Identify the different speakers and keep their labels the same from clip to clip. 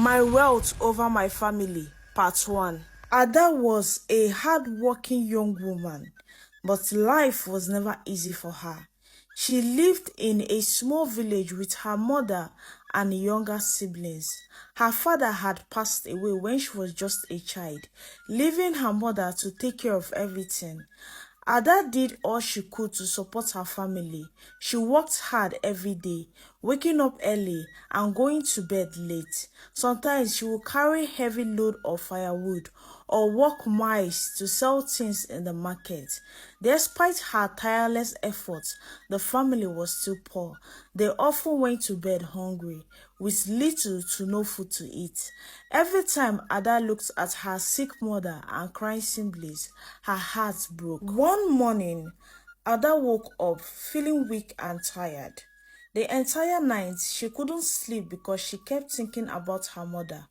Speaker 1: My wealth over my family, part 1. Ada was a hard-working young woman, but life was never easy for her. She lived in a small village with her mother and younger siblings. Her father had passed away when she was just a child, leaving her mother to take care of everything. Ada did all she could to support her family. She worked hard every day, waking up early and going to bed late. Sometimes she would carry heavy load of firewood or walk miles to sell things in the market. Despite her tireless efforts, the family was still poor. They often went to bed hungry, with little to no food to eat. Every time Ada looked at her sick mother and crying siblings, her heart broke. One morning, Ada woke up feeling weak and tired. The entire night, she couldn't sleep because she kept thinking about her mother,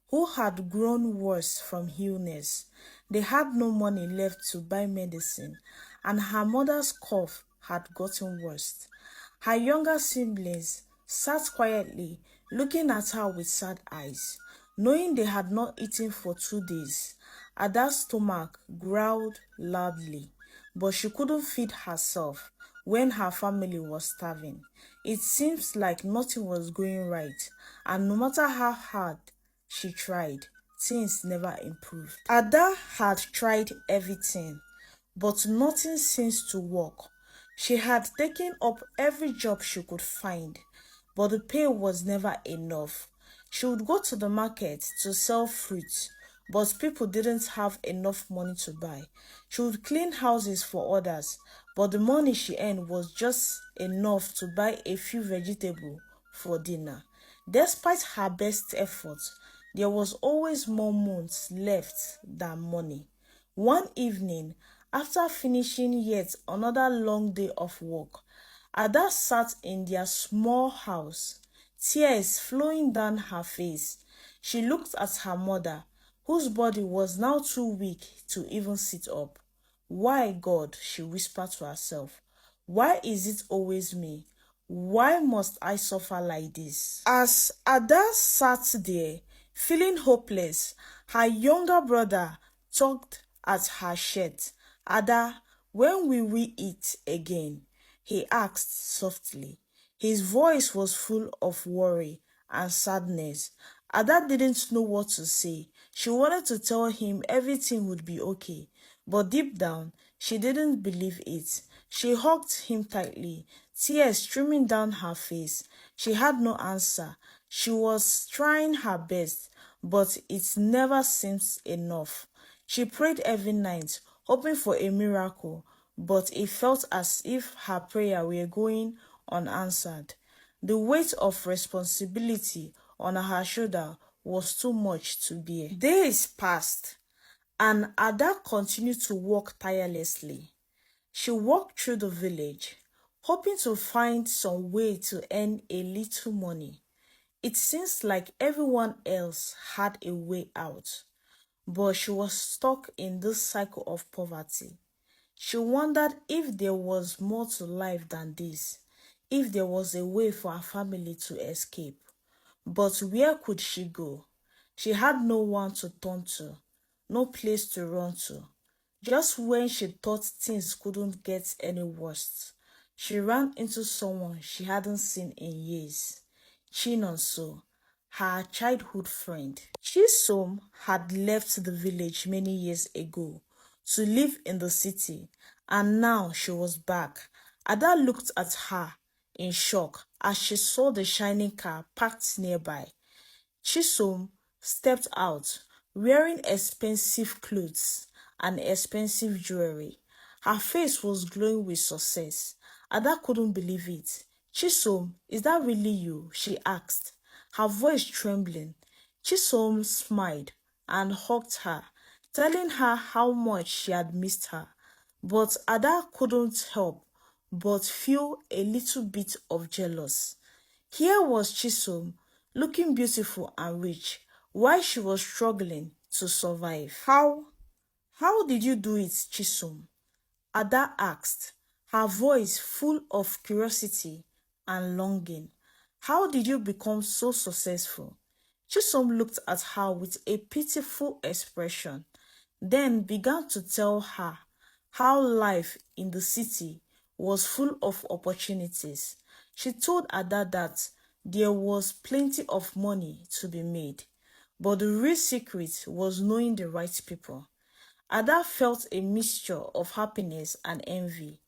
Speaker 1: who had grown worse from illness. They had no money left to buy medicine, and her mother's cough had gotten worse. Her younger siblings sat quietly, looking at her with sad eyes, knowing they had not eaten for 2 days. Ada's stomach growled loudly, but she couldn't feed herself when her family was starving. It seems like nothing was going right, and no matter how hard she tried, things never improved. Ada had tried everything, but nothing seems to work. She had taken up every job she could find, but the pay was never enough. She would go to the market to sell fruits, but people didn't have enough money to buy. She would clean houses for others, but the money she earned was just enough to buy a few vegetables for dinner. Despite her best efforts, there was always more months left than money. One evening, after finishing yet another long day of work, Ada sat in their small house, tears flowing down her face. She looked at her mother, whose body was now too weak to even sit up. "Why, God?" she whispered to herself. "Why is it always me? Why must I suffer like this?" As Ada sat there, feeling hopeless, her younger brother tugged at her shirt. "Ada, when will we eat again?" he asked softly. His voice was full of worry and sadness. Ada didn't know what to say. She wanted to tell him everything would be okay, but deep down, she didn't believe it. She hugged him tightly, tears streaming down her face. She had no answer. She was trying her best, but it never seems enough. She prayed every night, hoping for a miracle, but it felt as if her prayer were going unanswered. The weight of responsibility on her shoulder was too much to bear. Days passed, and Ada continued to work tirelessly. She walked through the village, hoping to find some way to earn a little money. It seems like everyone else had a way out, but she was stuck in this cycle of poverty. She wondered if there was more to life than this, if there was a way for her family to escape. But where could she go? She had no one to turn to, no place to run to. Just when she thought things couldn't get any worse, she ran into someone she hadn't seen in years. Chinonso, her childhood friend. Chisom had left the village many years ago to live in the city, and now she was back. Ada looked at her in shock as she saw the shining car parked nearby. Chisom stepped out, wearing expensive clothes and expensive jewelry. Her face was glowing with success. Ada couldn't believe it. "Chisom, is that really you?" she asked, her voice trembling. Chisom smiled and hugged her, telling her how much she had missed her. But Ada couldn't help but feel a little bit of jealous. Here was Chisom, looking beautiful and rich, while she was struggling to survive. How did you do it, Chisom?" Ada asked, her voice full of curiosity and longing. "How did you become so successful?" Chisom looked at her with a pitiful expression, then began to tell her how life in the city was full of opportunities. She told Ada that there was plenty of money to be made, but the real secret was knowing the right people. Ada felt a mixture of happiness and envy.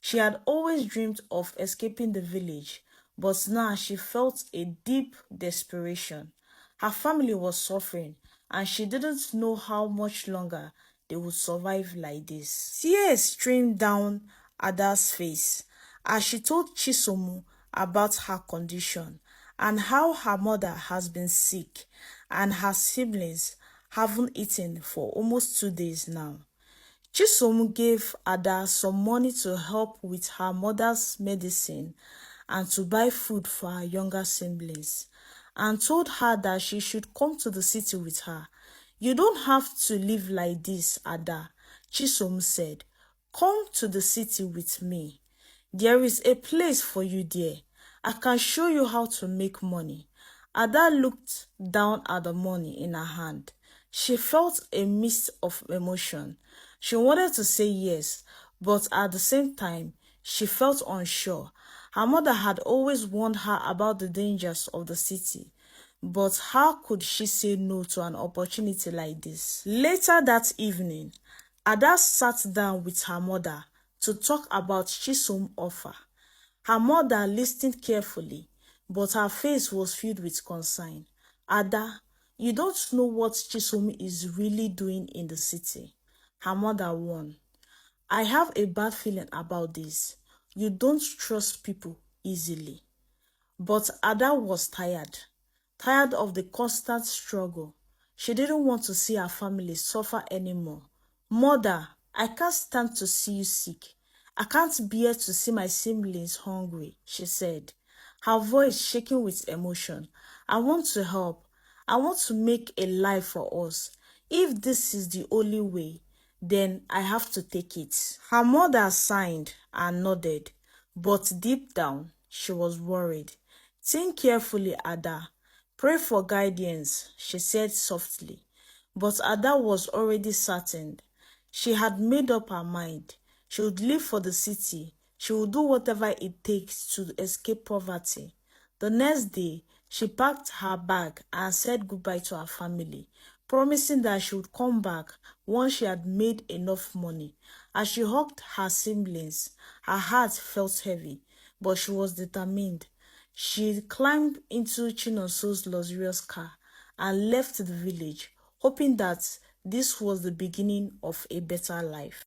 Speaker 1: She had always dreamed of escaping the village, but now she felt a deep desperation. Her family was suffering, and she didn't know how much longer they would survive like this. Tears streamed down Ada's face as she told Chisomu about her condition and how her mother has been sick and her siblings haven't eaten for almost 2 days now. Chisom gave Ada some money to help with her mother's medicine and to buy food for her younger siblings, and told her that she should come to the city with her. "You don't have to live like this, Ada," Chisom said. "Come to the city with me. There is a place for you there. I can show you how to make money." Ada looked down at the money in her hand. She felt a mist of emotion. She wanted to say yes, but at the same time, she felt unsure. Her mother had always warned her about the dangers of the city, but how could she say no to an opportunity like this? Later that evening, Ada sat down with her mother to talk about Chisom's offer. Her mother listened carefully, but her face was filled with concern. "Ada, you don't know what Chisom is really doing in the city," her mother warned. "I have a bad feeling about this. You don't trust people easily." But Ada was tired of the constant struggle. She didn't want to see her family suffer anymore. "Mother, I can't stand to see you sick. I can't bear to see my siblings hungry," she said, her voice shaking with emotion. "I want to help. I want to make a life for us. If this is the only way, then I have to take it." Her mother sighed and nodded, but deep down, she was worried. "Think carefully, Ada. Pray for guidance," she said softly. But Ada was already certain. She had made up her mind. She would leave for the city. She would do whatever it takes to escape poverty. The next day, she packed her bag and said goodbye to her family, promising that she would come back once she had made enough money. As she hugged her siblings, her heart felt heavy, but she was determined. She climbed into Chinonso's luxurious car and left the village, hoping that this was the beginning of a better life.